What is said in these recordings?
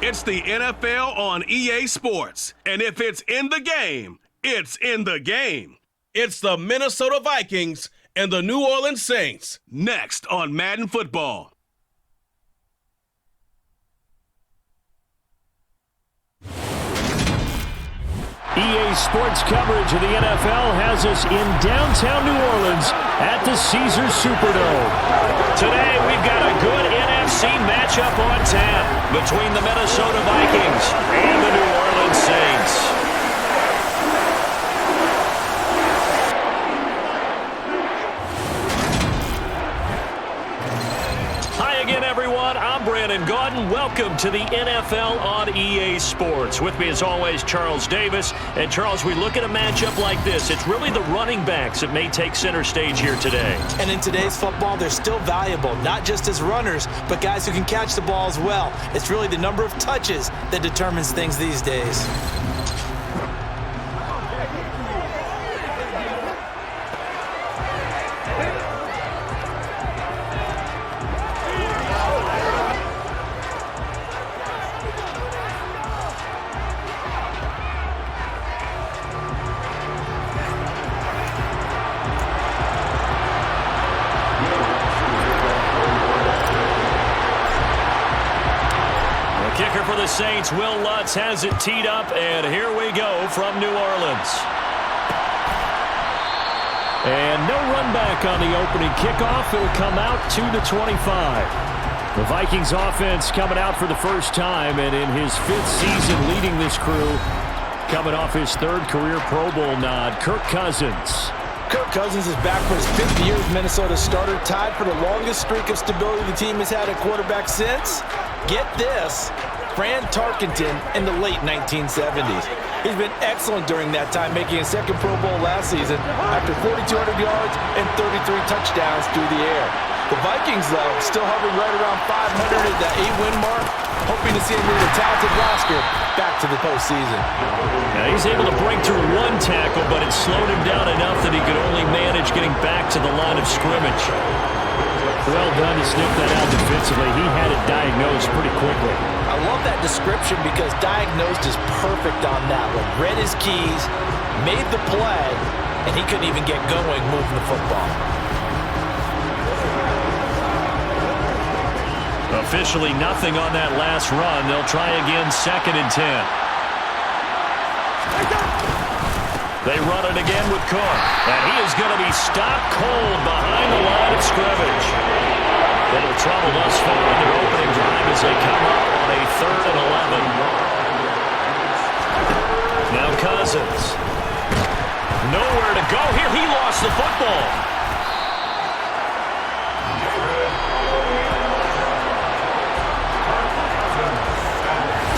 It's the NFL on EA Sports. And if it's in the game, it's in the game. It's the Minnesota Vikings and the New Orleans Saints. Next on Madden Football. EA Sports coverage of the NFL has us in downtown New Orleans at the Caesars Superdome. Today, we've got a good NFC matchup on tap between the Minnesota Vikings and the New Orleans Saints. Everyone, I'm Brandon Gaudin. Welcome to the NFL on EA Sports. With me, as always, Charles Davis. And, Charles, we look at a matchup like this. It's really the running backs that may take center stage here today. And in today's football, they're still valuable, not just as runners, but guys who can catch the ball as well. It's really the number of touches that determines things these days. Saints. Will Lutz has it teed up, and here we go from New Orleans. And no run back on the opening kickoff. It'll come out to the 25. The Vikings offense coming out for the first time, and in his 5th season leading this crew, coming off his 3rd career Pro Bowl nod, Kirk Cousins. Kirk Cousins is back for his 5th year as Minnesota's starter, tied for the longest streak of stability the team has had at quarterback since, get this, Fran Tarkenton in the late 1970s. He's been excellent during that time, making a 2nd Pro Bowl last season after 4,200 yards and 33 touchdowns through the air. The Vikings, though, still hovering right around 500 at that 8-win mark, hoping to see him move a talented roster back to the postseason. Now he's able to break through 1 tackle, but it slowed him down enough that he could only manage getting back to the line of scrimmage. Well done to sniff that out defensively. He had it diagnosed pretty quickly. I love that description because diagnosed is perfect on that one. Read his keys, made the play, and he couldn't even get going moving the football. Officially nothing on that last run. They'll try again 2nd and 10. They run it again with Cook, and he is going to be stopped cold behind the line of scrimmage. Little trouble thus far in their opening drive as they come up on a 3rd and 11. Now Cousins. Nowhere to go here. He lost the football.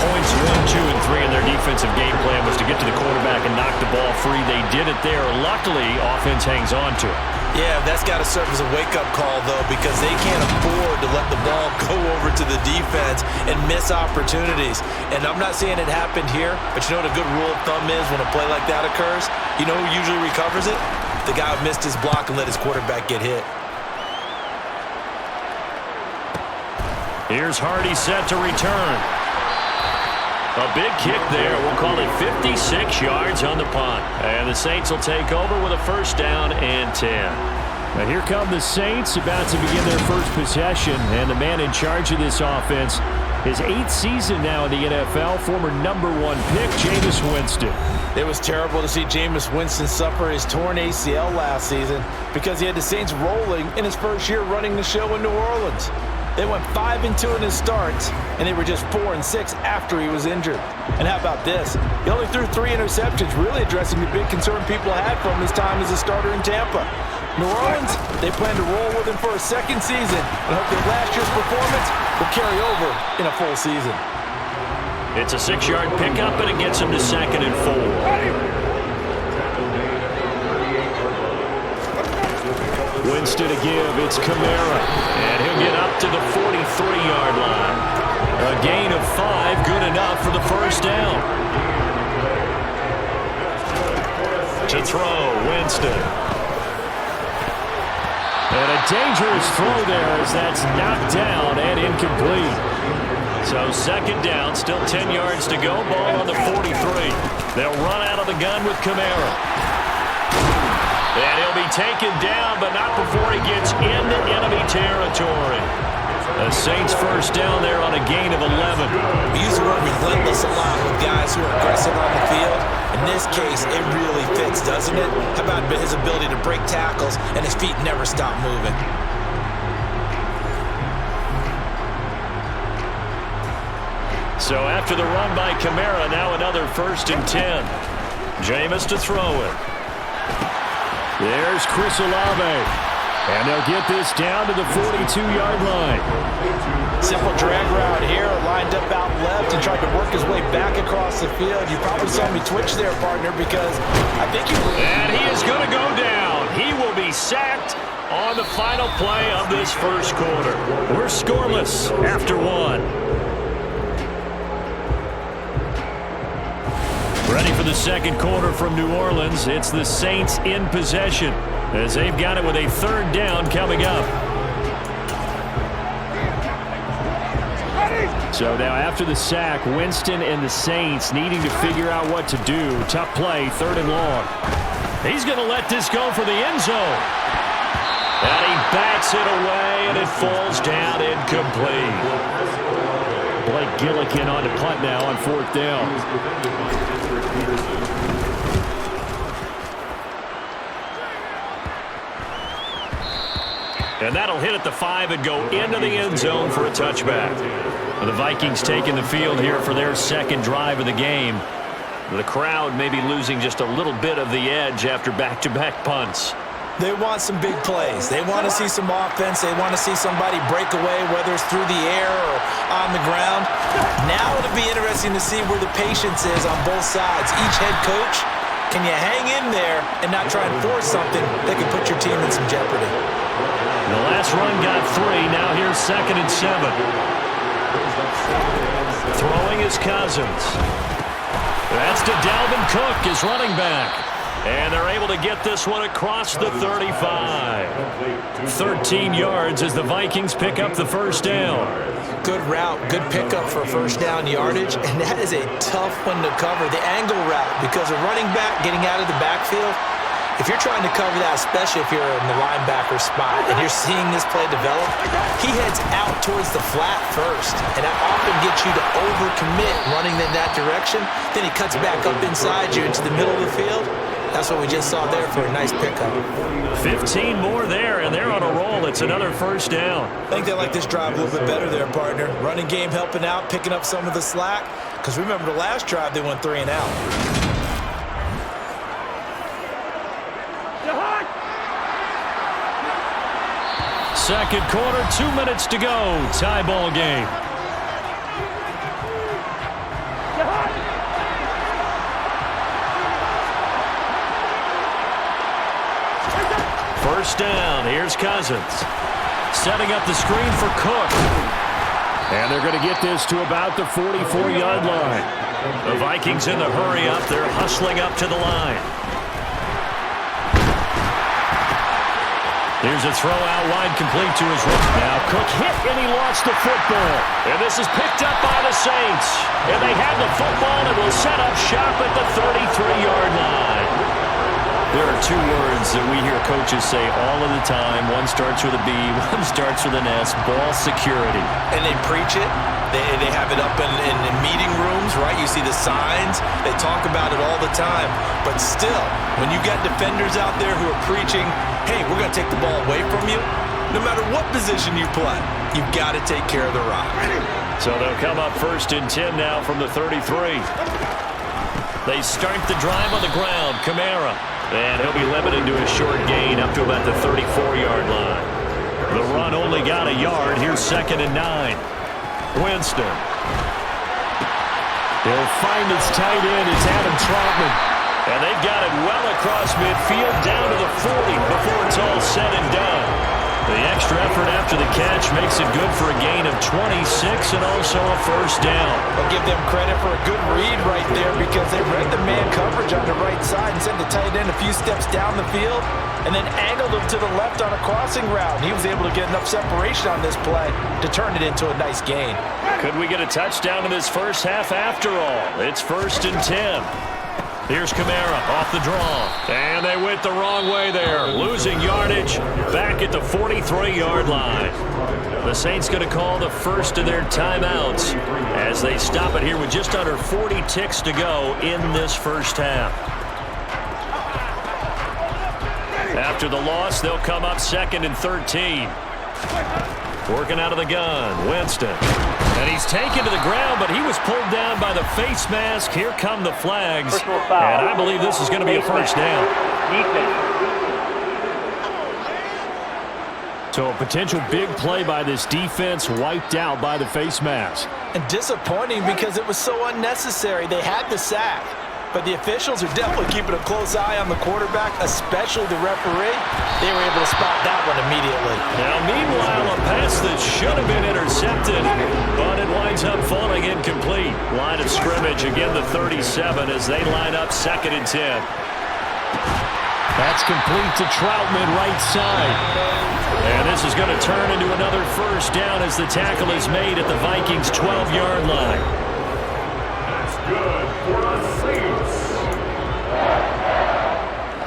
Points 1, 2, and 3 in their defensive game plan was to get to the quarterback and knock the ball free. They did it there. Luckily, offense hangs on to it. Yeah, that's got to serve as a wake-up call, though, because they can't afford to let the ball go over to the defense and miss opportunities. And I'm not saying it happened here, but you know what a good rule of thumb is when a play like that occurs? You know who usually recovers it? The guy who missed his block and let his quarterback get hit. Here's Hardy set to return. A big kick there. We'll call it 56 yards on the punt. And the Saints will take over with a 1st down and 10. Now here come the Saints about to begin their first possession. And the man in charge of this offense, his 8th season now in the NFL, former #1 pick, Jameis Winston. It was terrible to see Jameis Winston suffer his torn ACL last season because he had the Saints rolling in his first year running the show in New Orleans. They went 5-2 in his starts, and they were just 4-6 after he was injured. And how about this? He only threw 3 interceptions, really addressing the big concern people had from his time as a starter in Tampa. New Orleans, they plan to roll with him for a 2nd season and hope that last year's performance will carry over in a full season. It's a 6-yard pickup, and it gets him to 2nd and 4. Winston to give. It's Kamara. And he'll get up to the 43-yard line. A gain of 5, good enough for the 1st down. To throw, Winston. And a dangerous throw there as that's knocked down and incomplete. So second down, still 10 yards to go. Ball on the 43. They'll run out of the gun with Kamara. And he'll be taken down, but not before he gets into enemy territory. The Saints first down there on a gain of 11. We use the word relentless a lot with guys who are aggressive on the field. In this case, it really fits, doesn't it? How about his ability to break tackles and his feet never stop moving? So after the run by Kamara, now another 1st and 10. Jameis to throw it. There's Chris Olave. And they'll get this down to the 42-yard line. Simple drag route here, lined up out left and tried to work his way back across the field. You probably saw me twitch there, partner, because I think you... And he is going to go down. He will be sacked on the final play of this first quarter. We're scoreless after one. Ready for the second quarter from New Orleans. It's the Saints in possession, as they've got it with a 3rd down coming up. So now after the sack, Winston and the Saints needing to figure out what to do. Tough play, 3rd and long. He's going to let this go for the end zone. And he bats it away, and it falls down incomplete. Blake Gillikin on the punt now on 4th down. And that'll hit at the 5 and go into the end zone for a touchback. The Vikings taking the field here for their second drive of the game. The crowd may be losing just a little bit of the edge after back-to-back punts. They want some big plays. They want to see some offense. They want to see somebody break away, whether it's through the air or on the ground. Now it'll be interesting to see where the patience is on both sides. Each head coach, can you hang in there and not try and force something that can put your team in some jeopardy? The last run got 3. Now here's 2nd and 7. Throwing is Cousins. That's to Dalvin Cook, his running back. And they're able to get this one across the 35. 13 yards as the Vikings pick up the 1st down. Good route, good pickup for 1st down yardage, and that is a tough one to cover. The angle route, because a running back getting out of the backfield, if you're trying to cover that, especially if you're in the linebacker spot and you're seeing this play develop, he heads out towards the flat first, and that often gets you to overcommit running in that direction. Then he cuts back up inside you into the middle of the field. That's what we just saw there for a nice pickup. 15 more there, and they're on a roll. It's another 1st down. I think they like this drive a little bit better there, partner. Running game helping out, picking up some of the slack. Because remember the last drive, they went 3 and out. Second quarter, 2 minutes to go. Tie ball game. First down. Here's Cousins. Setting up the screen for Cook. And they're going to get this to about the 44-yard line. The Vikings in the hurry up. They're hustling up to the line. Here's a throw out wide, complete to his right. Now Cook hit and he lost the football. And this is picked up by the Saints. And they have the football and will set up shop at the 33-yard line. There are 2 words that we hear coaches say all of the time. One starts with a B, one starts with an S, ball security. And they preach it. They have it up in meeting rooms, right? You see the signs. They talk about it all the time. But still, when you got defenders out there who are preaching, hey, we're going to take the ball away from you, no matter what position you play, you've got to take care of the rock. So they'll come up 1st and 10 now from the 33. They start the drive on the ground. Kamara. And he'll be limited to a short gain up to about the 34-yard line. The run only got a yard. Here's 2nd and 9. Winston. He'll find his tight end. It's Adam Trautman. And they've got it well across midfield down to the 40 before it's all said and done. The extra effort after the catch makes it good for a gain of 26 and also a first down. I'll give them credit for a good read right there because they read the man coverage on the right side and sent the tight end a few steps down the field and then angled him to the left on a crossing route. He was able to get enough separation on this play to turn it into a nice gain. Could we get a touchdown in this first half after all? It's 1st and 10. Here's Kamara off the draw. And they went the wrong way there. Losing yardage back at the 43-yard line. The Saints going to call the first of their timeouts as they stop it here with just under 40 ticks to go in this first half. After the loss, they'll come up 2nd and 13. Working out of the gun, Winston. And he's taken to the ground, but he was pulled down by the face mask. Here come the flags. And I believe this is going to be a first down. So a potential big play by this defense wiped out by the face mask. And disappointing because it was so unnecessary. They had the sack. But the officials are definitely keeping a close eye on the quarterback, especially the referee. They were able to spot that one immediately. Now, meanwhile, a pass that should have been intercepted, but it winds up falling incomplete. Line of scrimmage, again the 37 as they line up 2nd and 10. That's complete to Troutman, right side. And this is going to turn into another first down as the tackle is made at the Vikings' 12-yard line. That's good for the Saints.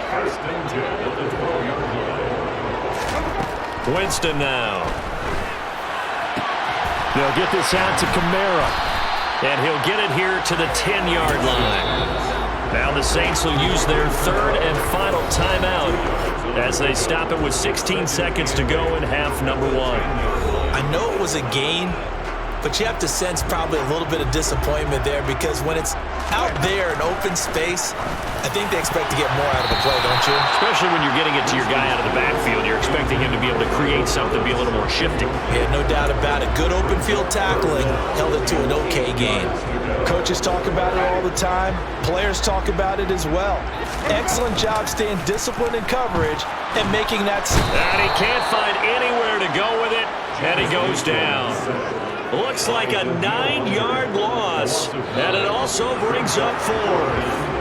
First and 10 at the 12-yard line. Winston now. They'll get this out to Kamara. And he'll get it here to the 10-yard line. Now the Saints will use their 3rd and final timeout as they stop it with 16 seconds to go in half number 1. I know it was a gain, but you have to sense probably a little bit of disappointment there because when it's out there in open space, I think they expect to get more out of the play, don't you? Especially when you're getting it to your guy out of the backfield. You're expecting him to be able to create something, be a little more shifty. Yeah, no doubt about it. Good open field tackling held it to an okay gain. Coaches talk about it all the time. Players talk about it as well. Excellent job staying disciplined in coverage and making that. And he can't find anywhere to go with it, and he goes down. Looks like a 9-yard loss, and it also brings up 4th.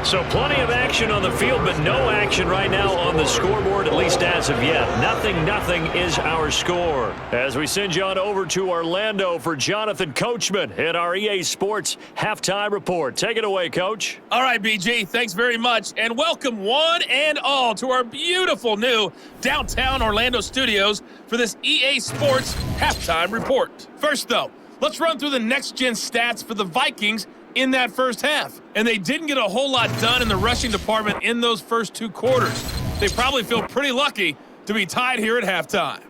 So plenty of action on the field, but no action right now on the scoreboard, at least as of yet. 0-0 is our score. As we send you on over to Orlando for Jonathan Coachman at our EA Sports Halftime Report. Take it away, Coach. All right, BG, thanks very much, and welcome one and all to our beautiful new downtown Orlando studios for this EA Sports Halftime Report. First, though, let's run through the next-gen stats for the Vikings in that first half. And they didn't get a whole lot done in the rushing department in those first 2 quarters. They probably feel pretty lucky to be tied here at halftime.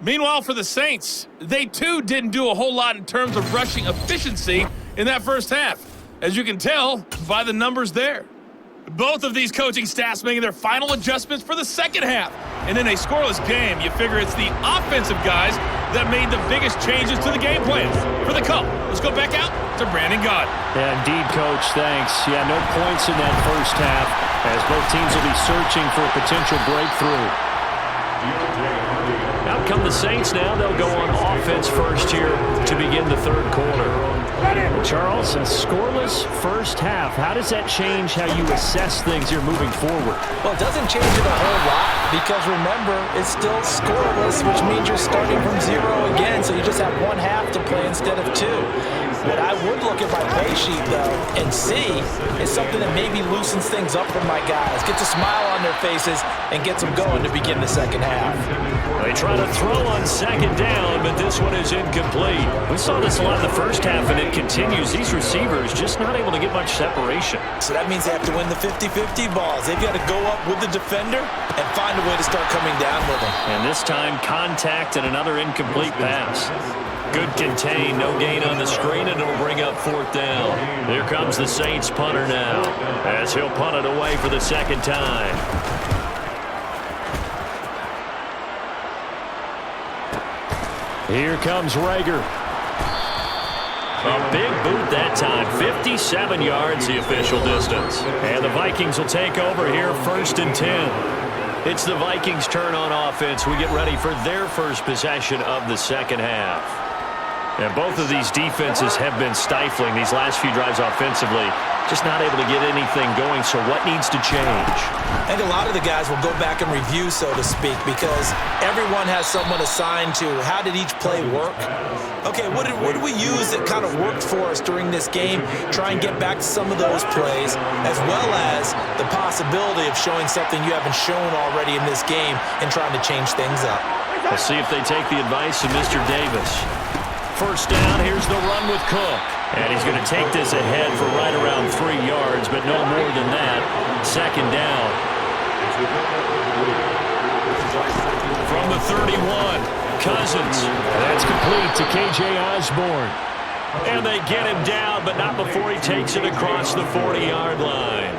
Meanwhile, for the Saints, they too didn't do a whole lot in terms of rushing efficiency in that first half, as you can tell by the numbers there. Both of these coaching staffs making their final adjustments for the second half. And in a scoreless game, you figure it's the offensive guys that made the biggest changes to the game plan. For the call, let's go back out to Brandon Gott. Yeah, indeed, Coach. Thanks. Yeah, no points in that first half as both teams will be searching for a potential breakthrough. Out come the Saints now. They'll go on offense first here to begin the 3rd quarter. Charles, a scoreless first half. How does that change how you assess things here moving forward? Well, it doesn't change it a whole lot because remember, it's still scoreless, which means you're starting from 0 again, so you just have 1 half to play instead of 2. What I would look at my play sheet, though, and see is something that maybe loosens things up for my guys, gets a smile on their faces, and gets them going to begin the second half. They try to throw on 2nd down, but this one is incomplete. We saw this a lot in the first half, and it continues. These receivers just not able to get much separation. So that means they have to win the 50-50 balls. They've got to go up with the defender and find a way to start coming down with them. And this time, contact and another incomplete pass. Good contain, no gain on the screen, and it'll bring up 4th down. Here comes the Saints punter now, as he'll punt it away for the 2nd time. Here comes Rager. A big boot that time, 57 yards the official distance. And the Vikings will take over here 1st and 10. It's the Vikings' turn on offense. We get ready for their first possession of the second half. And both of these defenses have been stifling these last few drives offensively. Just not able to get anything going, so what needs to change? I think a lot of the guys will go back and review, so to speak, because everyone has someone assigned to how did each play work. Okay, what did we use that kind of worked for us during this game? Try and get back to some of those plays, as well as the possibility of showing something you haven't shown already in this game and trying to change things up. We'll see if they take the advice of Mr. Davis. First down, here's the run with Cook. And he's going to take this ahead for right around 3 yards, but no more than that. Second down. From the 31, Cousins. That's complete to K.J. Osborne. And they get him down, but not before he takes it across the 40-yard line.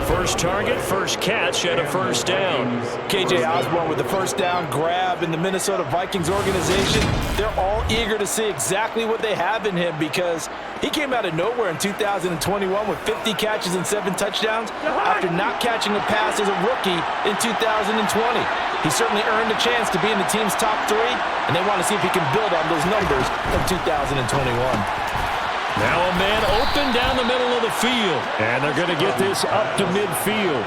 First target, first catch, and a first down. K.J. Osborne with the first down grab in the Minnesota Vikings organization. They're all eager to see exactly what they have in him because he came out of nowhere in 2021 with 50 catches and 7 touchdowns after not catching a pass as a rookie in 2020. He certainly earned a chance to be in the team's top 3, and they want to see if he can build on those numbers from 2021. Now a man open down the middle of the field. And they're going to get this up to midfield.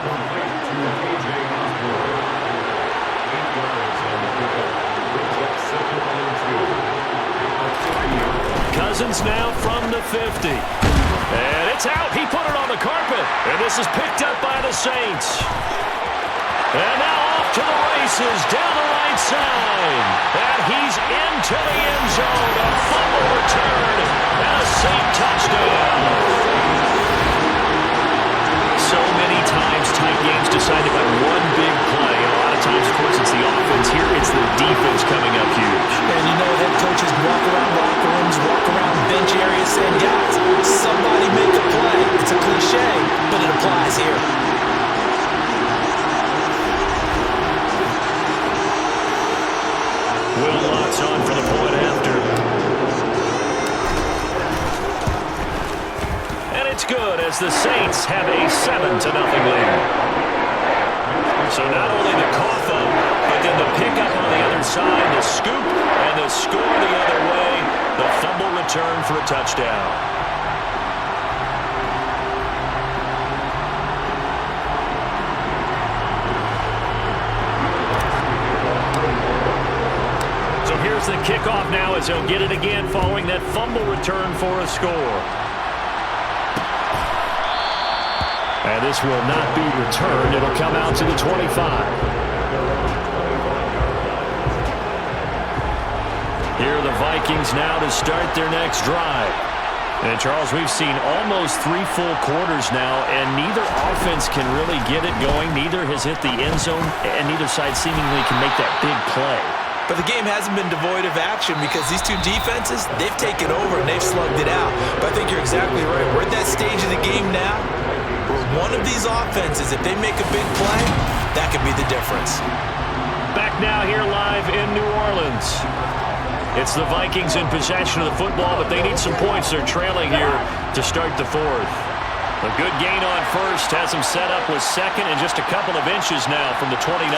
Cousins now from the 50. And it's out. He put it on the carpet. And this is picked up by the Saints. And now off to the races down the right side. And he's into the end zone. A fumble return. And a Saint touchdown. So many times tight games decided by one big play. And a lot of times, of course, it's the offense. Here it's the defense coming up huge. And you know head coaches walk around locker rooms, walk around bench areas saying, guys, somebody make a play. It's a cliche, but it applies here. Will Lutz on for the point after. And it's good as the Saints have a 7-0 lead. So not only the cough up, but then the pickup on the other side, the scoop, and the score the other way. The fumble return for a touchdown. Here's the kickoff now as he'll get it again following that fumble return for a score. And this will not be returned. It'll come out to the 25. Here are the Vikings now to start their next drive. And Charles, we've seen almost 3 full quarters now, and neither offense can really get it going. Neither has hit the end zone, and neither side seemingly can make that big play. But the game hasn't been devoid of action because these two defenses, they've taken over and they've slugged it out. But I think you're exactly right. We're at that stage of the game now where one of these offenses, if they make a big play, that could be the difference. Back now here live in New Orleans. It's the Vikings in possession of the football, but they need some points. They're trailing here to start the fourth. A good gain on first has them set up with second and just a couple of inches now from the 29.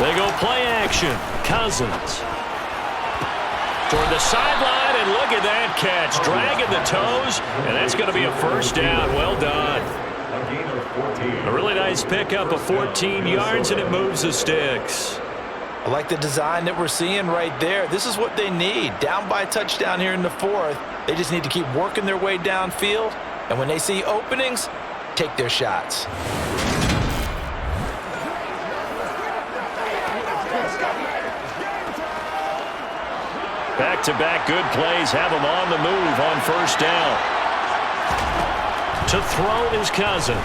They go play action. Cousins. Toward the sideline, and look at that catch. Dragging the toes, and that's going to be a first down. Well done. A really nice pickup of 14 yards, and it moves the sticks. I like the design that we're seeing right there. This is what they need. Down by a touchdown here in the fourth. They just need to keep working their way downfield, and when they see openings, take their shots. Back-to-back good plays have him on the move on first down. To throw is Cousins.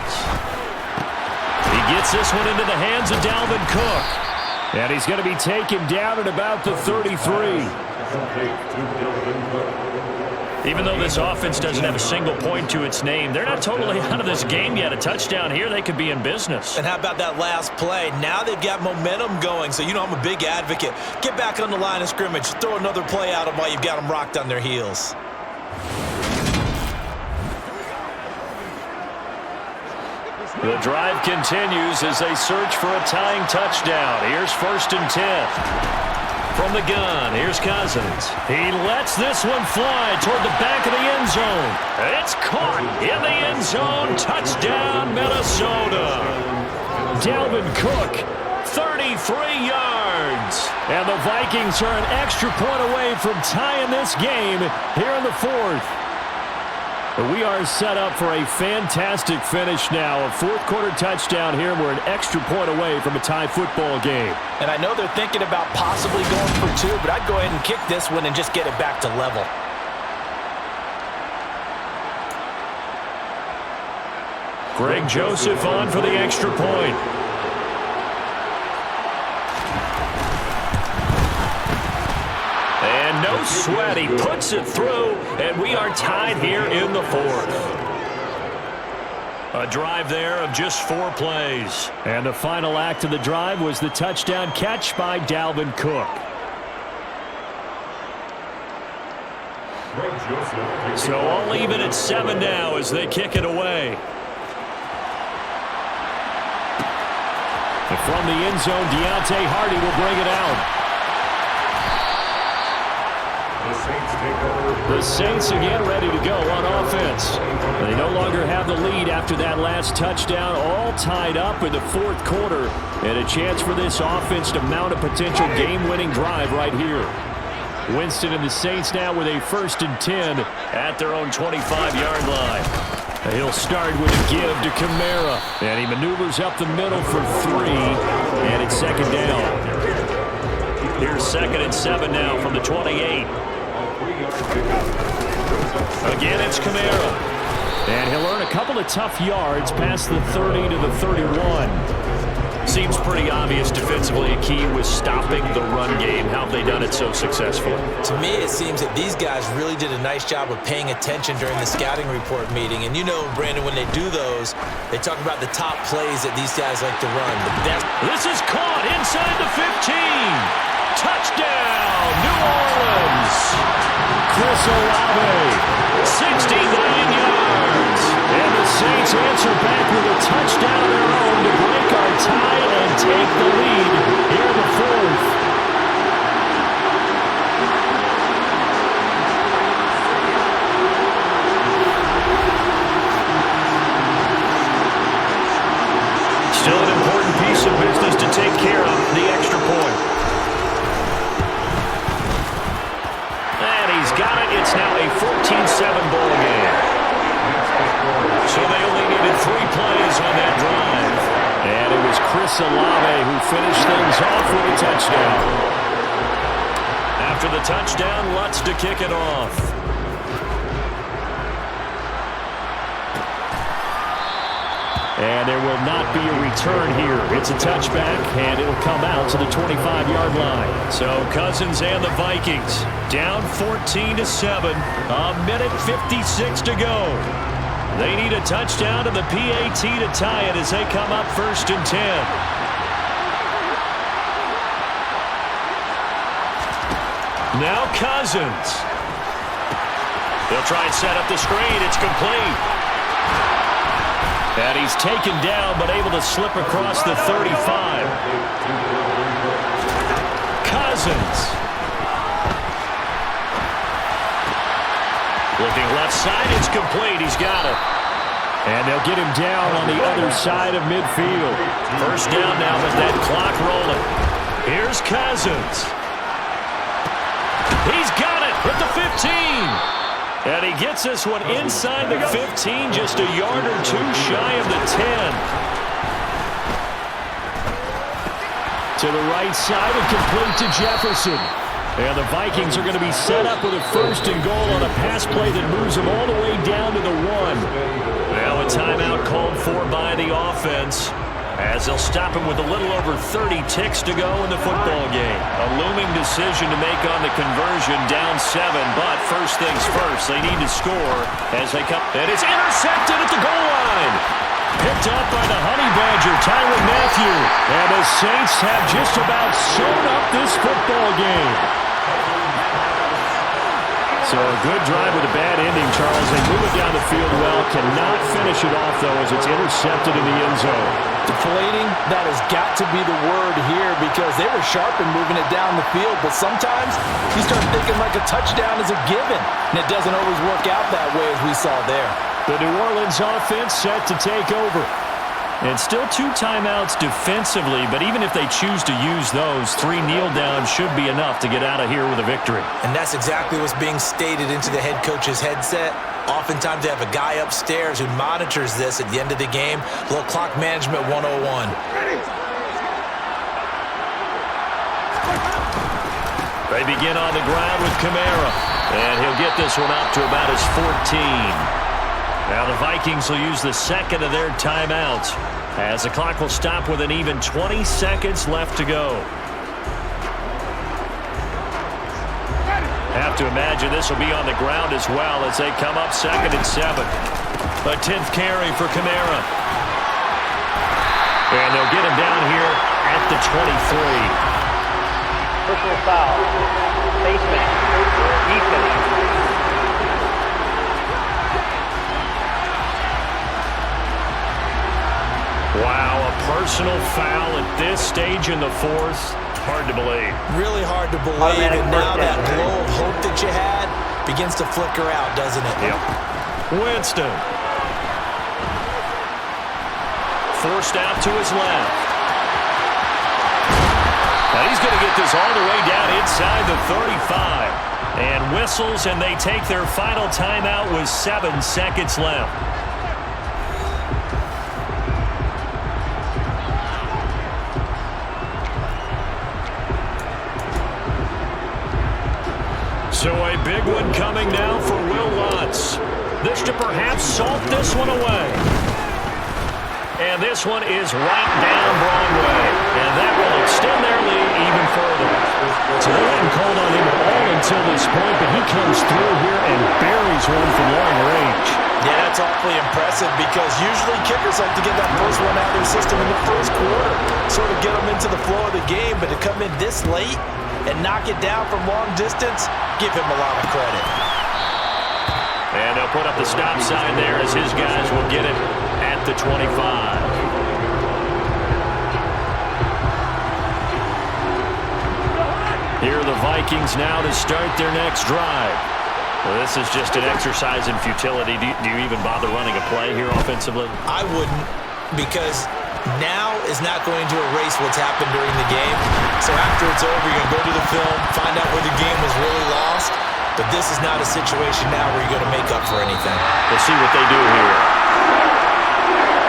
He gets this one into the hands of Dalvin Cook. And he's going to be taken down at about the 33. Even though this offense doesn't have a single point to its name, they're not totally out of this game yet. A touchdown here, they could be in business. And how about that last play? Now they've got momentum going, so you know I'm a big advocate. Get back on the line of scrimmage. Throw another play at them while you've got them rocked on their heels. The drive continues as they search for a tying touchdown. Here's 1st and 10. From the gun, here's Cousins. He lets this one fly toward the back of the end zone. It's caught in the end zone. Touchdown, Minnesota. Dalvin Cook, 33 yards. And the Vikings are an extra point away from tying this game here in the 4th. We are set up for a fantastic finish now. A 4th-quarter touchdown here. We're an extra point away from a tie football game. And I know they're thinking about possibly going for 2, but I'd go ahead and kick this one and just get it back to level. Greg Joseph on for the extra point. And no sweat. He puts it through, and we are tied here in the 4th. A drive there of just 4 plays. And the final act of the drive was the touchdown catch by Dalvin Cook. So all even at 7 now as they kick it away. And from the end zone, Deontay Hardy will bring it out. The Saints again ready to go on offense. They no longer have the lead after that last touchdown, all tied up in the 4th quarter, and a chance for this offense to mount a potential game-winning drive right here. Winston and the Saints now with a 1st and 10 at their own 25-yard line. He'll start with a give to Kamara, and he maneuvers up the middle for 3, and it's 2nd down. Here's 2nd and 7 now from the 28. Again, it's Kamara. And he'll earn a couple of tough yards past the 30 to the 31. Seems pretty obvious defensively a key was stopping the run game. How have they done it so successfully? To me, it seems that these guys really did a nice job of paying attention during the scouting report meeting. And you know, Brandon, when they do those, they talk about the top plays that these guys like to run. The best. This is caught inside the 15. Touchdown, New Orleans. Chris Olave, 69 yards. And the Saints answer back with a touchdown of their own to break our tie and take the lead here in the 4th. Still an important piece of business to take care of, the extra point. And he's got it. It's now a 14-7 ball game. So they only needed 3 plays on that drive. And it was Chris Olave who finished things off with a touchdown. After the touchdown, Lutz to kick it off. And there will not be a return here. It's a touchback, and it will come out to the 25-yard line. So Cousins and the Vikings down 14-7, a minute 56 to go. They need a touchdown to the PAT to tie it as they come up 1st and 10. Now Cousins. They'll try and set up the screen. It's complete. And he's taken down, but able to slip across the 35. Cousins. Looking left side, it's complete. He's got it. And they'll get him down on the other side of midfield. 1st down now with that clock rolling. Here's Cousins. He's got it at the 15. And he gets this one inside the 15, just a yard or 2 shy of the 10. To the right side and complete to Jefferson. And the Vikings are going to be set up with a 1st and goal on a pass play that moves them all the way down to the 1. Now a timeout called for by the offense, as they'll stop him with a little over 30 ticks to go in the football game. A looming decision to make on the conversion, down 7, but first things first, they need to score as they come. And it's intercepted at the goal line. Picked up by the Honey Badger, Tyrann Mathieu. And the Saints have just about sewn up this football game. So a good drive with a bad ending, Charles. They move it down the field well. Cannot finish it off, though, as it's intercepted in the end zone. Deflating, that has got to be the word here because they were sharp in moving it down the field, but sometimes you start thinking like a touchdown is a given, and it doesn't always work out that way as we saw there. The New Orleans offense set to take over. And still 2 timeouts defensively, but even if they choose to use those, 3 kneel downs should be enough to get out of here with a victory. And that's exactly what's being stated into the head coach's headset. Oftentimes they have a guy upstairs who monitors this at the end of the game. A little clock management 101. They begin on the ground with Kamara, and he'll get this one up to about his 14. Now the Vikings will use the second of their timeouts as the clock will stop with an even 20 seconds left to go. Have to imagine this will be on the ground as well as they come up 2nd and 7. A 10th carry for Kamara. And they'll get him down here at the 23. Personal foul. Face mask. Defense. Wow, a personal foul at this stage in the 4th. Hard to believe. Really hard to believe, and now that glow of hope that you had begins to flicker out, doesn't it? Yep. Winston. Forced out to his left. Now he's going to get this all the way down inside the 35. And whistles, and they take their final timeout with 7 seconds left. So a big one coming now for Will Lutz. This to perhaps salt this one away. And this one is right down Broadway. And that will extend their lead even further. So they hadn't called on him at all until this point, but he comes through here and buries one from long range. Yeah, that's awfully impressive because usually kickers like to get that first one out of their system in the first quarter, sort of get them into the flow of the game, but to come in this late and knock it down from long distance, give him a lot of credit. And they'll put up the stop sign there as his guys will get it at the 25. Here are the Vikings now to start their next drive. Well, this is just an exercise in futility. Do you even bother running a play here offensively? I wouldn't, because now is not going to erase what's happened during the game. So after it's over, you're going to go to the film, find out where the game was really lost. But this is not a situation now where you're going to make up for anything. We'll see what they do here.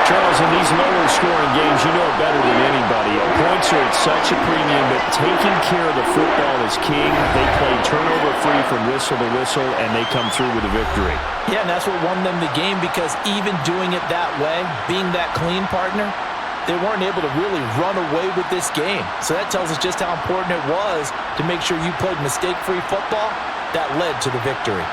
Charles, in these lower scoring games, you know it better than anybody. Points are at such a premium, but taking care of the football is king. They play turnover-free from whistle to whistle, and they come through with a victory. Yeah, and that's what won them the game, because even doing it that way, being that clean partner, they weren't able to really run away with this game. So that tells us just how important it was to make sure you played mistake-free football. That led to the victory.